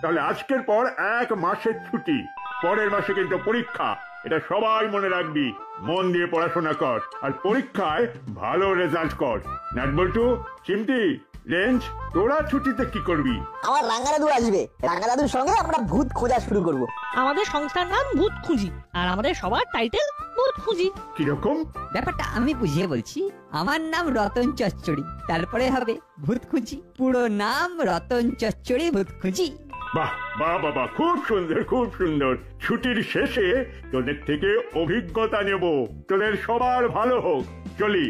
তাহলে আজকের পর 1 মাসের ছুটি। পরের মাসে কিন্তু পরীক্ষা, এটা সবাই মনে রাখবি। মন দিয়ে পড়াশোনা কর আর পরীক্ষায় ভালো রেজাল্ট কর। নাটবল্টু, চিমটি, রেঞ্জ, তোরা ছুটিতে কি করবি? আমার রাঙ্গা দাদু আসবে, রাঙ্গা দাদুর সঙ্গে আমরা ভূত খোঁজা শুরু করব। আমাদের সংস্থার নাম ভূত খুঁজি, আর আমাদের সবার টাইটেল ভূত খুঁজি। কিরকম ব্যাপারটা আমি বুঝিয়ে বলছি। আমার নাম রতন চচ্চড়ি, তারপরে হবে ভূত খুঁজি। পুরো নাম রতন চচ্চড়ি ভূত খুঁজি। বাহ বাহ বাবা, খুব সুন্দর খুব সুন্দর। ছুটির শেষে তোদের থেকে অভিজ্ঞতা নেব, তোদের সবার ভালো হোক। চলি।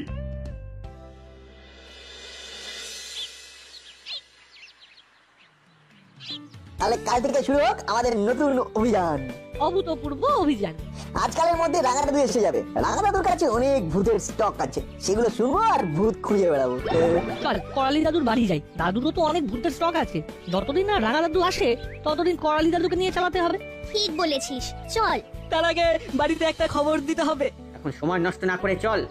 তাহলে কাল থেকে শুরু হোক আমাদের নতুন অভিযান, অভূতপূর্ব অভিযান। আজকালের মধ্যে রাঙা দাদু এসে যাবে। রাঙা দাদুর কাছে অনেক ভূতের স্টক আছে, সেগুলো শুনবো আর ভূত খুঁজে বেড়াবো। চল করালি দাদুর বাড়ি যাই, দাদুরও তো অনেক ভূতের স্টক আছে। যতদিন না রাঙা দাদু আসে ততদিন করালি দাদুকে নিয়ে চালাতে হবে। ঠিক বলেছিস, চল। তার আগে বাড়িতে একটা খবর দিতে হবে। এখন সময় নষ্ট না করে চল।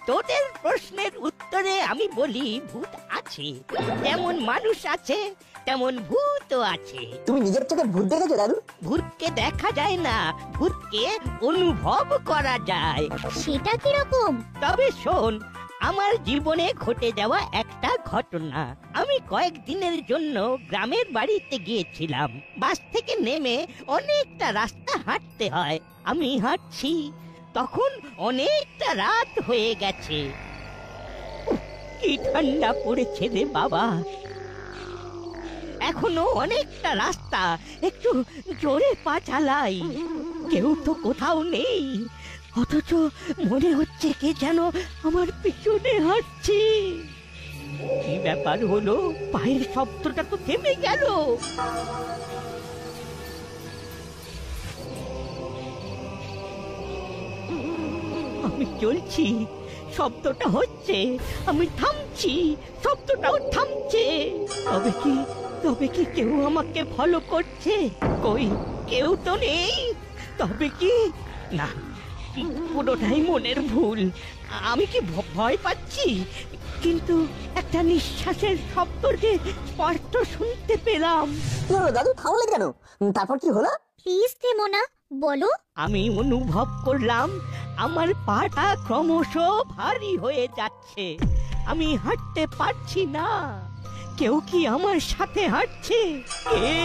তোদের প্রশ্নের উত্তরে আমি বলি ভূত আছে, যেমন মানুষ আছে তেমন ভূতও আছে। তুমি নিজের চোখে ভূত দেখেছো দাদু? ভূতকে দেখা যায় না, ভূতকে অনুভব করা যায়। সেটা কিরকম? তবে শোন, আমার জীবনে ঘটে যাওয়া একটা ঘটনা। আমি কয়েকদিনের জন্য গ্রামের বাড়িতে গিয়েছিলাম। বাস থেকে নেমে অনেকটা রাস্তা হাঁটতে হয়। আমি হাঁটছি, তখন অনেকটা রাত হয়ে গেছে। কি ঠান্ডা পড়েছে রে বাবা। এখনো অনেকটা রাস্তা, একটু জোরে পা চালাই। কেউ তো কোথাও নেই, অথচ মনে হচ্ছে কে যেন আমার পিছনে হাঁটছে। কি ব্যাপার হলো, পায়ের শব্দটা তো থেমে গেল। আমি চলছি, শব্দটা হচ্ছে, আমি থামছি, শব্দটাও থামছে। তবে কি কেউ আমাকে ফলো করছে? কই, কেউ তো নেই। তবে কি না, পুরোটাই মনের ভুল। আমি কি ভয় পাচ্ছি? কিন্তু একটা নিঃশ্বাসের শব্দ যে স্পষ্ট শুনতে পেলাম। কি হলো দাদু, থামলে কেন? তারপর কি হলো? প্লিজ থেমো না, বলো। আমি অনুভব করলাম আমার পাটা ক্রমশ ভারী হয়ে যাচ্ছে। আমি হাঁটতে পারছি না। কেউ কি আমার সাথে হাঁটছে? কে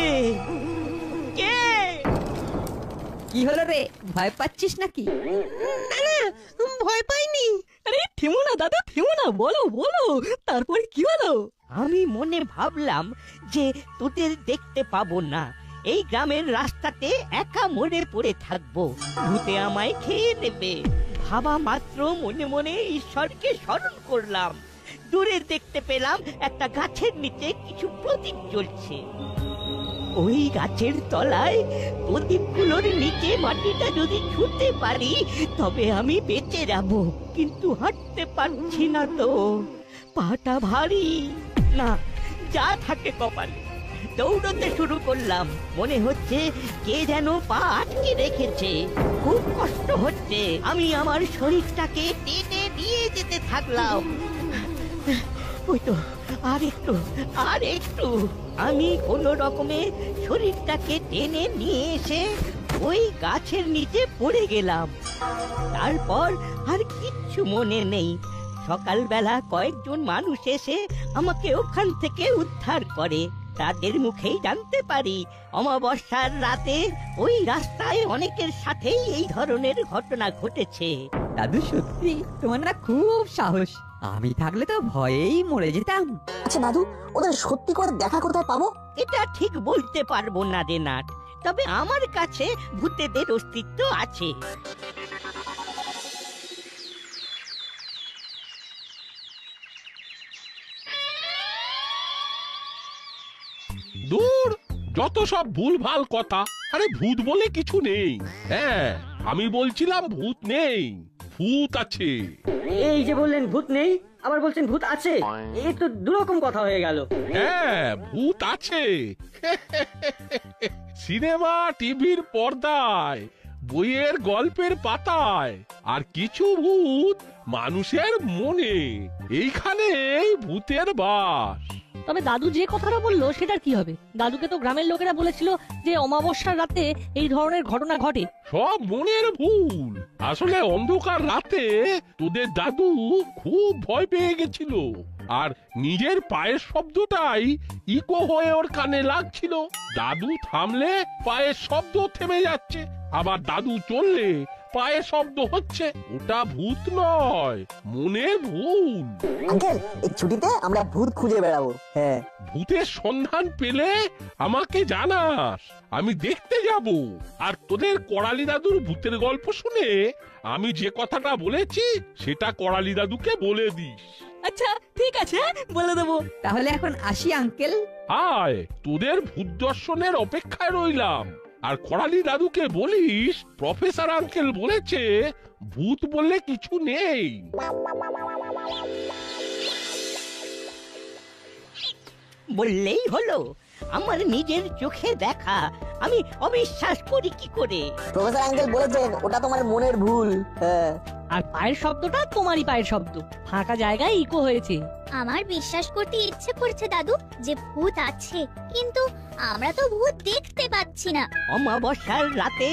কে? কি হলো রে, ভয় পাচ্ছিস নাকি? ভয় পাইনি। আরে থেমো না দাদু, থেমো না, বলো বলো, তারপরে কি হলো? আমি মনে ভাবলাম যে তোদের দেখতে পাবো না, এই গ্রামের রাস্তাতে একা মরে পড়ে থাকবো, ভূতে আমায় খেয়ে নেবে। ভাবা মাত্র মনে মনে ঈশ্বরকে স্মরণ করলাম। দূরে দেখতে পেলাম একটা গাছের নিচে কিছু প্রদীপ জ্বলছে। ওই গাছের তলায় প্রদীপগুলোর নিচে মাটিটা যদি ছুঁতে পারি তবে আমি বেঁচে যাব, কিন্তু হাঁটতে পারছি না তো, পাটা ভারী। না, যা থাকে কপালে। দৌড়তে শুরু করলাম, মনে হচ্ছে কে যেন পা আটকে রেখেছে। খুব কষ্ট হচ্ছে। আমি আমার শরীরটাকে টেনে নিয়ে যেতে থাকলাম। ওই তো, আর একটু। আমি কোনো রকমে শরীরটাকে টেনে নিয়ে এসে ওই গাছের নিচে পড়ে গেলাম। তারপর আর কিচ্ছু মনে নেই। সকালবেলা কয়েকজন মানুষ এসে আমাকে ওখান থেকে উদ্ধার করে। তাদের মুখেই জানতে পারি অমাবস্যার রাতে ওই রাস্তায় অনেকের সাথেই এই ধরনের ঘটনা ঘটেছে। দাদু সত্যি তোমার না খুব সাহস। আমি থাকলে তো ভয়েই মরে যেতাম। আচ্ছা দাদু, ওদের সত্যি করে দেখা কোথায় পাবো? এটা ঠিক বলতে পারবো না রে নাট, তবে আমার কাছে ভূতেদের অস্তিত্ব আছে। দূর, যত সব ভুলভাল কথা। আরে ভূত বলে কিছু নেই। হ্যাঁ, আমি বলছিলাম ভূত নেই, ভূত আছে। এই যে বললেন ভূত নেই, আবার বলছেন ভূত আছে, এই তো দুরকম কথা হয়ে গেল। হ্যাঁ, ভূত আছে। সিনেমা টিভির পর্দায় বইয়ের গল্পের পাতায়, আর কিছু ভূত মানুষের মনে। এইখানেই ভূতের বাস। তবে দাদু যে কথাটা বললো সেটার কি হবে? দাদুকে তো গ্রামের লোকেরা বলেছিল যে অমাবস্যার রাতে এই ধরনের ঘটনা ঘটে। সব মনের ভুল। আসলে অন্ধকার রাতে তোদের দাদু খুব ভয় পেয়ে গেছিল, আর নিজের পায়ের শব্দটাই ইকো হয়ে ওর কানে লাগছিল। দাদু থামলে পায়ের শব্দ থেমে যাচ্ছে, আবার দাদু চললে পায়ের শব্দ হচ্ছে। ওটা ভূত নয়, মনের ভুল। আঙ্কেল, এই ছুটিতে আমরা ভূত খুঁজে বেড়াবো। হ্যাঁ, ভূতের সন্ধান পেলে আমাকে জানাস, আমি দেখতে যাব। আর তোদের করালি দাদুর ভূতের গল্প শুনে আমি যে কথাটা বলেছি সেটা করালি দাদুকে বলে দিস। আচ্ছা ঠিক আছে, বলে দেবো। তাহলে এখন আসি আঙ্কেল। আয়, তোদের ভূত দর্শনের অপেক্ষায় রইলাম। আর করালি দাদুকে বলিস প্রফেসর আঙ্কেল বলেছে ভূত বললে কিছু নেই। বললেই হলো, আমার নিজের চোখে দেখা, আমি অবিশ্বাস করি কি করে? প্রফেসর আঙ্কেল বলেছেন ওটা তোমার মনের ভুল। হ্যাঁ, আর পায়ের শব্দটা তোমারই পায়ের শব্দ, ফাঁকা জায়গায় ইকো হয়েছে। আমার বিশ্বাস করতে ইচ্ছে করছে দাদু যে ভূত আছে, কিন্তু আমরা তো ভূত দেখতে পাচ্ছি না। অমাবস্যার রাতে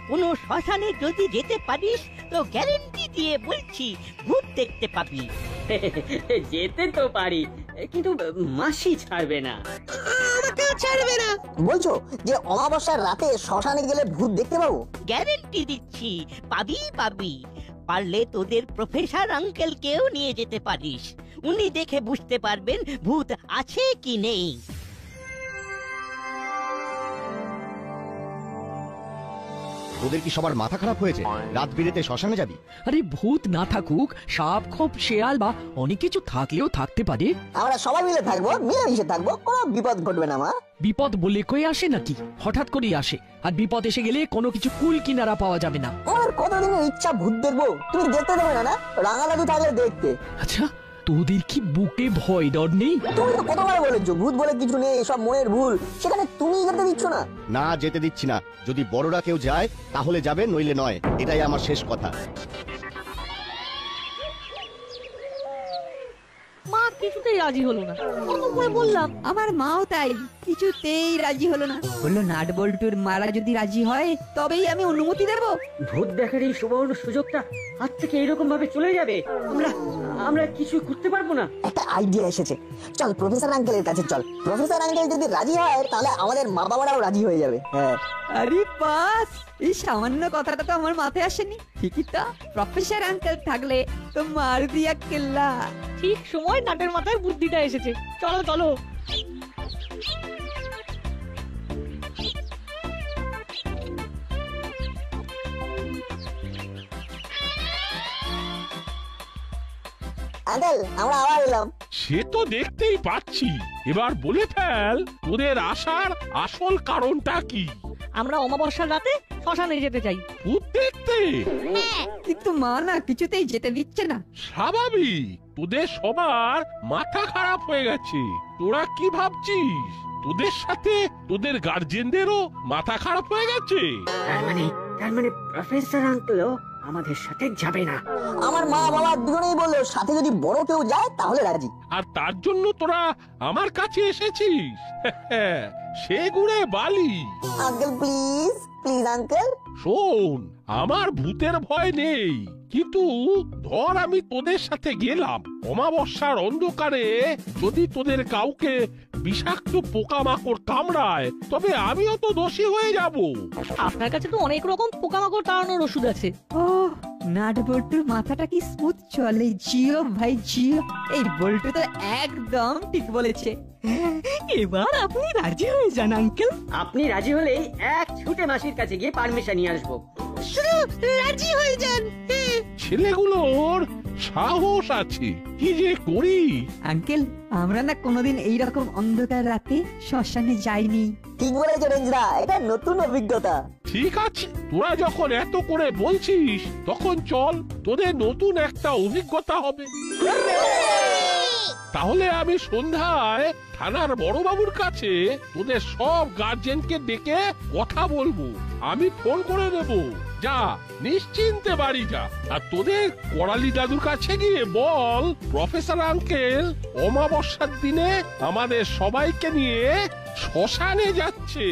কোনো শ্মশানে যদি যেতে পারিস তো গ্যারেন্টি দিয়ে বলছি ভূত দেখতে পাবি। যেতে তো পারি, কিন্তু মাসি ছাড়বে না। বলছো যে অমাবস্যার রাতে শ্মশানে গেলে ভূত দেখতে পাবো? গ্যারেন্টি দিচ্ছি, পাবি পাবি। পারলে তোদের প্রফেসর আঙ্কেলকেও নিয়ে যেতে পারিস, উনি দেখে বুঝতে পারবেন ভূত আছে কি নেই। তোদের কি সবার মাথা খারাপ হয়েছে? রাত বিরেতে শ্মশানে যাবি? আরে ভূত না থাকুক, সাপ খোপ শেয়াল বা অনেক কিছু থাকলেও থাকতে পারে। আমরা সবাই মিলে থাকবো, মিলেমিশে থাকবো, কোনো বিপদ ঘটবে না। মা, বিপদ বলে কই আসে নাকি? হঠাৎ করেই আসে, আর বিপদ এসে গেলে কোনো কিছু কুল কিনারা পাওয়া যাবে না। আমার কতদিনের ইচ্ছা ভূত দেখবো, তুমি দেখতে দেবে না? না, রাঙা দাদু থাকলে দেখতে। আচ্ছা, তোদের কি বুকে ভয় ডর নেই? তুমি তো কতবার বলেছো ভূত বলে কিছু নেই, সব মনের ভুল, সেখানে তুমি যেতে দিচ্ছ না। না, যেতে দিচ্ছি না। যদি বড়রা কেউ যায় তাহলে যাবে, নইলে নয়। এটাই আমার শেষ কথা। মা কিছুতেই রাজি হলো না, কত করে বললাম। আমার মাও তাই, কিছুতেই রাজি হলো না। বললো নাট বল্টুর মারা যদি রাজি হয় তবেই আমি অনুমতি দেব। ভূত দেখার এই সুবর্ণ সুযোগটা হাত থেকে এরকম ভাবে চলে যাবে, আমরা কিছু করতে পারবো না। একটা আইডিয়া এসেছে, চল প্রফেসর আঙ্কেলের কাছে চল। প্রফেসর আঙ্কেল যদি রাজি হয় তাহলে আমাদের মা বাবারাও রাজি হয়ে যাবে। হ্যাঁ, আরে বাস, এই সামান্য কথাটা তো আমার মাথায় আসেনি। ঠিকই তো, প্রফেসর আঙ্কেল থাকলে তো মার দিয়া কেল্লা। ঠিক সময় নাটের মাথায় বুদ্ধিটা এসেছে। চলো চলো। আঙ্কেল, আমরা আবার এলাম। সে তো দেখতেই পাচ্ছি। এবার বলে ফেল, তোদের আসার আসল কারণটা কি? আমরা অমাবস্যার রাতে শ্মশানে যেতে চাই। ভূত দেখতে? কিন্তু মা না কিছুতেই যেতে দিচ্ছে না। স্বাভাবিক, তোদের সবার মাথা খারাপ হয়ে গেছে। তোরা কি ভাবছিস তোদের সাথে তোদের গার্জেনদেরও মাথা খারাপ হয়ে গেছে? তার মানে প্রফেসর আঙ্কেলও আমাদের সাথে যাবে না। আমার মা বাবা দুজনেই বললো সাথে যদি বড় কেউ যায় তাহলে রাজি। আর তার জন্য তোরা আমার কাছে এসেছিস? সে গুড়ে বালি। Uncle please, please uncle. শোন, আমার ভূতের ভয় নেই, কিন্তু ধর আমি তোদের সাথে গেলাম, অমাবস্যার অন্ধকারে যদি তোদের কাউকে বিষাক্ত পোকামাকড় কামড়ায় তবে আমিও তো দোষী হয়ে যাব। আপনার কাছে তো অনেক রকম পোকামাকড় তাড়ানোর ওষুধ আছে। ও, নাট বল্টুর মাথাটা কি স্মুথ চলে। জিও ভাই জিও, এই বল্টু তো একদম ঠিক বলেছে। এবার আপনি রাজি হয়ে যান আঙ্কেল। আপনি রাজি হলেই এক ছুটে মাসির কাছে গিয়ে পারমিশন নিয়ে আসবো। রাজি হয়ে যান। ছেলেগুলোর সাহস আছে, কি যে করি। আঙ্কেল, আমরা না কোনোদিন এইরকম অন্ধকার রাতে শ্মশানে যাইনি। ঠিক বলেছো রেঞ্জরা, এটা নতুন অভিজ্ঞতা। ঠিক আছে, তোরা যখন এত করে বলছিস তখন চল, তোদের নতুন একটা অভিজ্ঞতা হবে। তাহলে আমি সন্ধ্যায় থানার বড়বাবুর কাছে তোদের সব গার্জেনকে ডেকে কথা বলবো। আমি ফোন করে দেবো। যা নিশ্চিন্তে বাড়ি যা। আর তোদের করালি দাদুর কাছে গিয়ে বল প্রফেসর আঙ্কেল অমাবস্যার দিনে আমাদের সবাইকে নিয়ে শ্মশানে যাচ্ছে।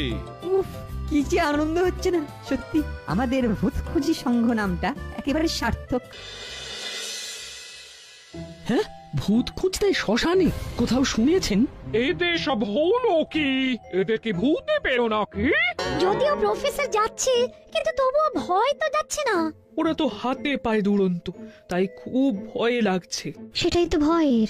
উফ, কি যে আনন্দ হচ্ছে না সত্যি। আমাদের ভূত খুঁজি সংঘ নামটা একেবারে সার্থক। হ্যাঁ, ভূত খুঁজতে শ্মশানে কোথাও শুনেছেন? এদের সব হলো কি? এদেরকে ভূতে পেরো নাকি? যদিও প্রফেসর যাচ্ছে, কিন্তু তবুও ভয় তো যাচ্ছে না। ওরা তো হাতে পায়ে দুরন্ত, তাই খুব ভয় লাগছে। সেটাই তো ভয়ের।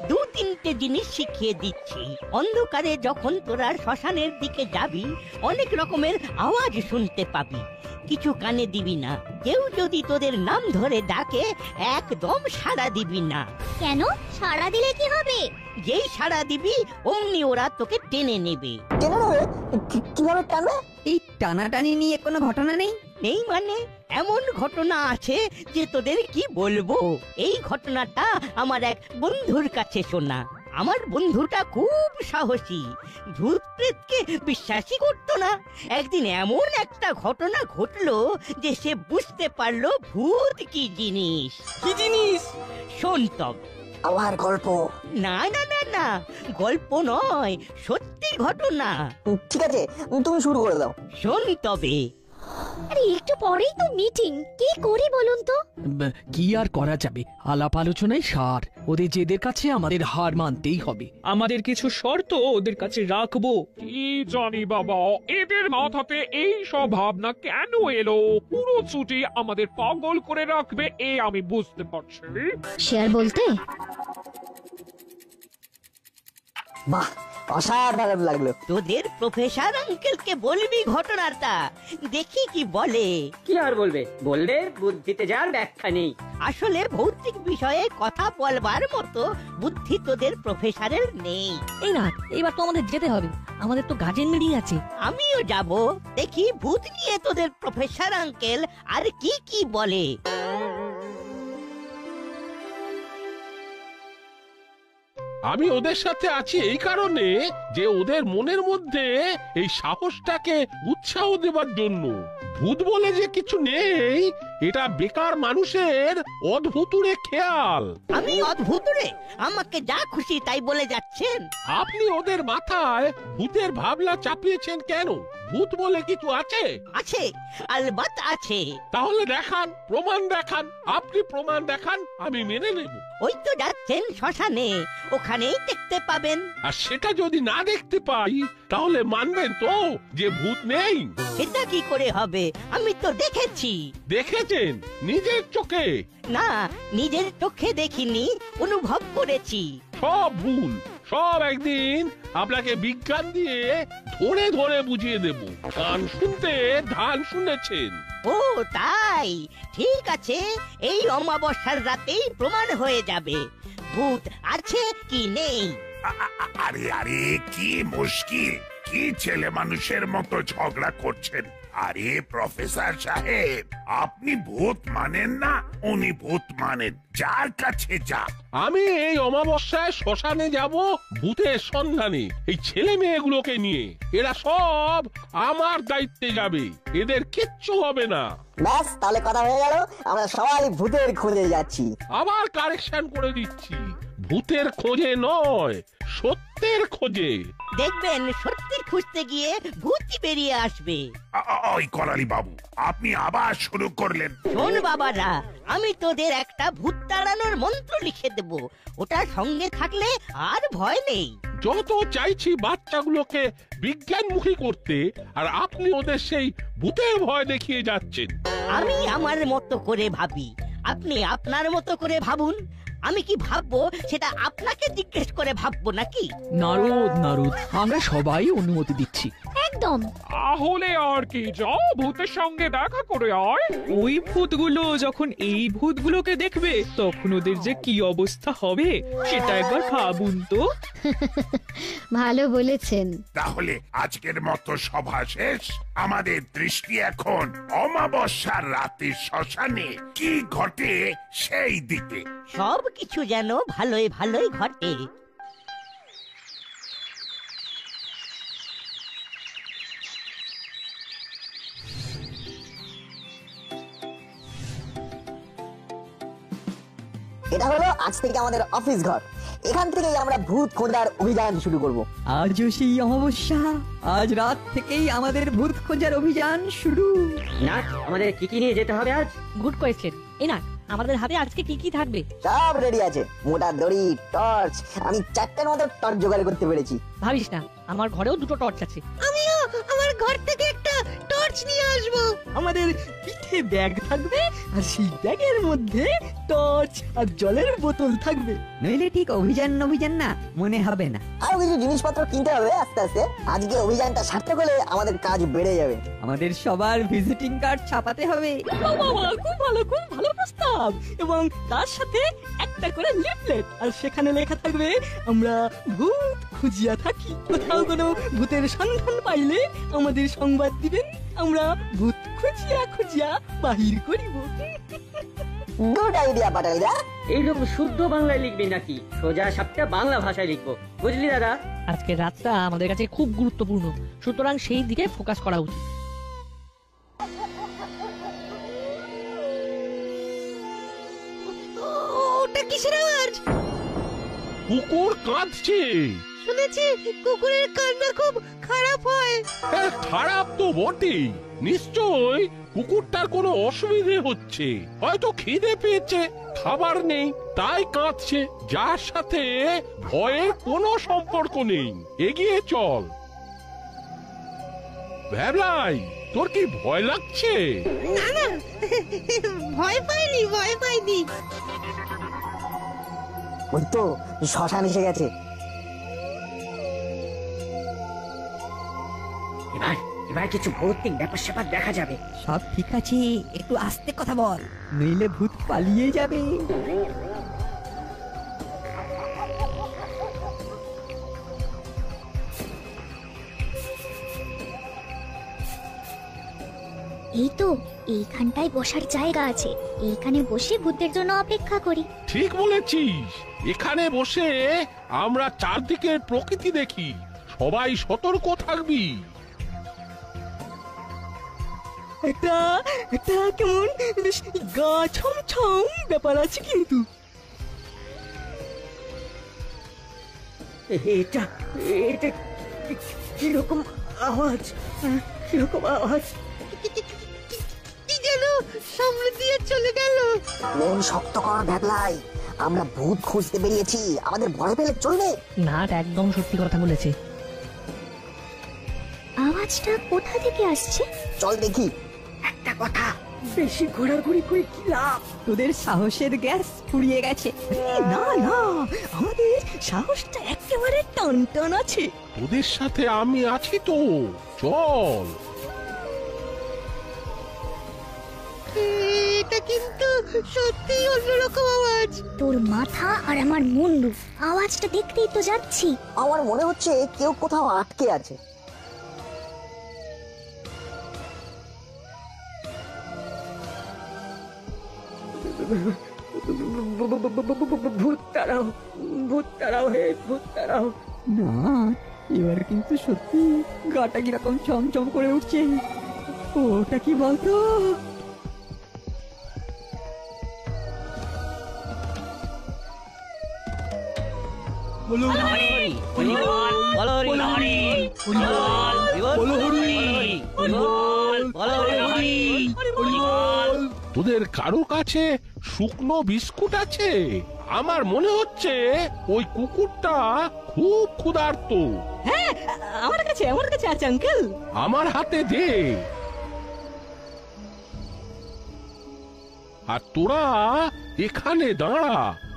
দু তিনটে জিনিস শিখিয়ে দিচ্ছি। অন্ধকারে যখন তোরা শ্মশানের দিকে যাবি, অনেক রকমের আওয়াজ শুনতে পাবি। কিছু কানে দিবি না। কেউ যদি তোদের নাম ধরে ডাকে, একদম সাড়া দিবি না। কেন? সাড়া দিলে কি হবে? যেই সাড়া দিবি অমনি ওরা তোকে টেনে নেবে। কেন রে? কিভাবে টানবে? এই টানাটানি নিয়ে কোনো ঘটনা নেই? নেই মানে? এমন ঘটনা আছে যে তোদের কি বলবো। এই ঘটনাটা আমার এক বন্ধুর কাছে শোনা। আমার বন্ধুটা খুব সাহসী, ভূত প্রেতকে বিশ্বাসই করতো না। একদিন এমন একটা ঘটনা ঘটলো যে সে বুঝতে পারলো ভূত কি জিনিস। কি জিনিস? শোন তবে। আমার গল্প? না না না না, গল্প নয়, সত্যি ঘটনা। ঠিক আছে, তুমি শুরু করে দাও। শোন তবে। আরে একটু পরেই তো মিটিং, কি করি বলুন তো? কি আর করা যাবে, আলাপ আলোচনায় সার। ওদের জেদের কাছে আমাদের হার মানতেই হবে। আমাদের কিছু শর্ত ওদের কাছে রাখবো। কি জানি বাবা, এদের মাথাতে এই সব ভাবনা কেন এলো? পুরো ছুটি আমাদের পাগল করে রাখবে, এ আমি বুঝতে পারছি। শেয়ার বলতে বাহ, অসাধারণ লাগলো। তোদের প্রফেসর আঙ্কেলকে বলবি ঘটনাটা, দেখি কি বলে। কি আর বলবে? বললে বুদ্ধিতে যার ব্যাখ্যা নেই। আসলে ভৌতিক বিষয়ে কথা বলবার মতো বুদ্ধি তোদের প্রফেসরের নেই। এই না, এইবার তো আমাদের যেতে হবে, আমাদের তো গার্জেন মিটিং আছে। আমিও যাব, দেখি ভূত নিয়ে তোদের প্রফেসর আঙ্কেল আর কি কি বলে। আমি ওদের সাথে আছি এই কারণে যে ওদের মনের মধ্যে এই সাহসটাকে উৎসাহ দেবার জন্য। ভূত বলে যে কিছু নেই, এটা বেকার মানুষের অদ্ভুতুরে খেয়াল। আমি অদ্ভুতুরে? আমাকে যা খুশি তাই বলে যাচ্ছেন। আপনি ওদের মাথায় ভূতের ভাবনা চাপিয়েছেন কেন? ভূত বলে কিছু আছে? আছে, আলবাত আছে। তাহলে দেখান, প্রমাণ দেখান। আপনি প্রমাণ দেখান, আমি মেনে নেব। ওই তো যাচ্ছেন শ্মশানে, ওখানেই দেখতে পাবেন। আর সেটা যদি না দেখতে পাই, তাহলে মানবেন তো যে ভূত নেই? সেটা কি করে হবে? আমি তো দেখেছি। দেখেছেন নিজের চোখে? না, নিজের চোখে দেখিনি, অনুভব করেছি। সব ভুল, সব একদিন আপনাকে বিজ্ঞান দিয়ে ধরে ধরে বুঝিয়ে দেব। গান শুনতে ধান শুনেছেন। ও তাই, ঠিক আছে, এই অমাবস্যার রাতেই প্রমাণ হয়ে যাবে ভূত আছে কি নেই। আরে আরে, কি মুশকিল! কি ছেলে মানুষের মতো ঝগড়া করছেন? আরে প্রফেসর সাহেব, আপনি ভূত মানেন না, উনি ভূত মানেন। যার কাছে যা। আমি এই অমাবস্যায় শ্মশানে যাব ভূতের সন্ধানে, এই ছেলে মেয়েগুলোকে নিয়ে। এরা সব আমার দায়িত্বে যাবে, এদের কিচ্ছু হবে না। ব্যাস, তাহলে কথা হয়ে গেল, আমরা সবাই ভূতের খোঁজে যাচ্ছি। আবার কারেকশন করে দিচ্ছি, ভূতের খোঁজে নয়, সত্যের খোঁজে। দেখবেন সত্যি খুঁজতে গিয়ে ভূতই বেরিয়ে আসবে। ওই করালি বাবু, আপনি আবার শুরু করলেন। শোন বাবারা, আমি তোদের একটা ভূত তাড়ানোর মন্ত্র লিখে দেব, ওটা সঙ্গে থাকলে আর ভয় নেই। যত চাইছি বাচ্চাগুলোকে বিজ্ঞানমুখী করতে, আর আপনি ওদের সেই ভূতের ভয় দেখিয়ে যাচ্ছেন। আমি আমার মতো করে ভাবি, আপনি আপনার মতো করে ভাবুন। আমি কি ভাববো সেটা আপনাকে জিজ্ঞেস করে ভাববো নাকি? নারদ নারদ, আমরা সবাই অনুমতি দিচ্ছি। একদম। তাহলে আর কি, যাও ভূতের সঙ্গে দেখা করে আয়। ওই ভূতগুলো যখন এই ভূতগুলোকে দেখবে, তখন ওদের যে কি অবস্থা হবে সেটা একবার ভাবুন তো। ভালো বলেছেন। তাহলে আজকের মতো সভা শেষ। আমাদের দৃষ্টি এখন অমাবস্যার রাতে শ্মশানে কি ঘটে সেই দিকে। সব কিছু যেন ভালোই ভালোই ঘটে। এটা হলো আজ থেকে আমাদের অফিস ঘর। এখান থেকেই আমরা ভূত খোঁজার অভিযান শুরু করব। আজও সেই অমাবস্যা, আজ রাত থেকেই আমাদের ভূত খোঁজার অভিযান শুরু। না, আমাদের কি কি নিয়ে যেতে হবে আজ? Good question. এই না, আমাদের হাতে আজকে কি কি থাকবে? সব রেডি আছে, মোটা দড়ি, টর্চ। আমি 4টের মতো টর্চ জোগাড় করতে পেরেছি। ভাবিস না, আমার ঘরেও 2টো টর্চ আছে। আমিও আমার ঘর থেকে একটা টর্চ নিয়ে আসবো। আমাদের পিঠে ব্যাগ থাকবে, আর সেই ব্যাগের মধ্যে টর্চ আর জলের বোতল থাকবে। নইলে ঠিক অভিযান না মনে হবে না। আরো কিছু জিনিসপত্র কিনতে হবে আস্তে আস্তে। আজকে অভিযানটা সার্থক হলে আমাদের কাজ বেড়ে যাবে। আমাদের সবার ভিজিটিং কার্ড ছাপাতে হবে। বাবা, খুব ভালো প্রস্তাব। এবং তার সাথে একটা করে লিফলেট, আর সেখানে লেখা থাকবে আমরা ভূত খুঁজিয়া থাকি। কোথাও কোনো ভূতের সন্ধান পাইলে আমাদের সংবাদ দিবেন, আমরা ভূত খুঁজিয়া বাহির করিব। গুড আইডিয়া পাটালিদা। এইরকম শুদ্ধ বাংলায় লিখবি নাকি সোজা সাপটা বাংলা ভাষায় লিখবো? বুঝলি দাদা? আজকের রাতটা আমাদের কাছে খুব গুরুত্বপূর্ণ, সুতরাং সেই দিকে ফোকাস করা উচিত। ওটা কিসের আওয়াজ? কুকুর কাঁদছে। শুনেছি কুকুরের কান্না খুব খারাপ হয়। হ্যাঁ, খারাপ তো বটেই। নিশ্চয় কুকুরটার কোনো অসুবিধে হচ্ছে, হয়তো খিদে পেয়েছে, খাবার নেই, তাই কাঁদছে। যার সাথে ভয়ের কোনো সম্পর্ক নেই। এগিয়ে চল। ভ্যাবলাই, তোর কি ভয় লাগছে? না না, ভয় পাইনি। ওই তো শ্মশান এসে গেছে। এবার কিছু ভৌতিক ব্যাপার স্যাপার দেখা যাবে। সব ঠিক আছে, একটু আস্তে কথা বল, নইলে ভূত পালিয়ে যাবে। এই তো এইখানটায় বসার জায়গা আছে, এইখানে বসে ভূতের জন্য অপেক্ষা করি। ঠিক বলেছিস, এখানে বসে আমরা চারদিকের প্রকৃতি দেখি। সবাই সতর্ক থাকবি। একটা কেমন বেশ গা ছমছম ব্যাপার আছে কিন্তু। এটা কিরকম আওয়াজ? কিরকম আওয়াজ? কি যেন সামনে দিয়ে চলে গেল। মন শক্ত কর ভ্যাবলাই, আমরা ভূত খুঁজতে বেরিয়েছি, আমাদের ভয় পেলে চলবে না। একদম সত্যি কথা বলেছে। আওয়াজটা কোথা থেকে আসছে? চল দেখি। একটা কথা, বেশি ঘোরাঘুরি করে কি লাভ? তোদের সাহসের গ্যাস ফুরিয়ে গেছে। না, আমাদের সাহসটা একেবারে টান আছে। তোদের সাথে আমি আছি তো, চল। এটা কিন্তু সত্যি অন্যরকম আওয়াজ। তোর মাথা আর আমার মুন্ডু, আওয়াজটা দেখতেই তো যাচ্ছি। আমার মনে হচ্ছে কেউ কোথাও আটকে আছে। ভূত তাড়াও হে, ভূত তাড়াও। না, এবার কিন্তু সত্যি গাটা কিরকম চমচম করে উঠছে। ওটা কি বলতো? তোদের কারো কাছে শুকনো বিস্কুট আছে? আমার মনে হচ্ছে ওই কুকুরটা খুব ক্ষুধার্ত। হ্যাঁ, আমার কাছে আছে আঙ্কেল। আমার হাতে দে। আর তোরা এখানে দাঁড়া,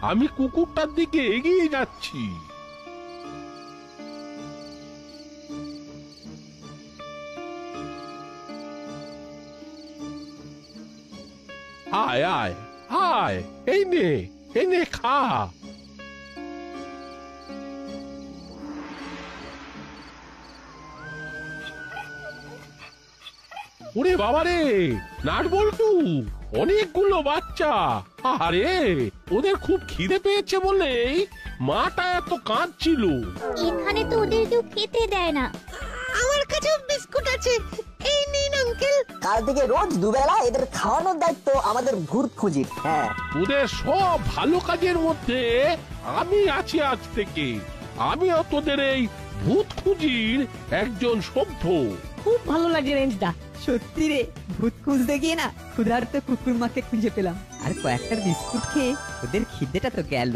আমি কুকুরটার দিকে এগিয়ে যাচ্ছি। আয় আয় আয়, এই নে খা। ওরে বাবারে, নাটবল্টু, অনেকগুলো বাচ্চা। আরে, ওদের খুব খিদে পেয়েছে বলেই মাটা এত কাঁদছিল। এখানে তো ওদের কেউ খেতে দেয় না। আমার কাছে বিস্কুট আছে, এই নিন আঙ্কেল? কাল থেকে রোজ দুবেলা এদের খাওয়ানোর দায়িত্ব আমাদের ভূত খুঁজির। হ্যাঁ, তোদের সব ভালো কাজের মধ্যে আমি আছি আজ থেকে। আমিও তোদের এই ভূত খুঁজির একজন সভ্য। খুব ভালো লাগে রেঞ্জদা। সত্যি রে, ভূত খুঁজতে গিয়ে না ক্ষুধার্ত কুকুর মাকে খুঁজে পেলাম। আর কয়েকটা বিস্কুট খেয়ে ওদের খিদেটা তো গেল।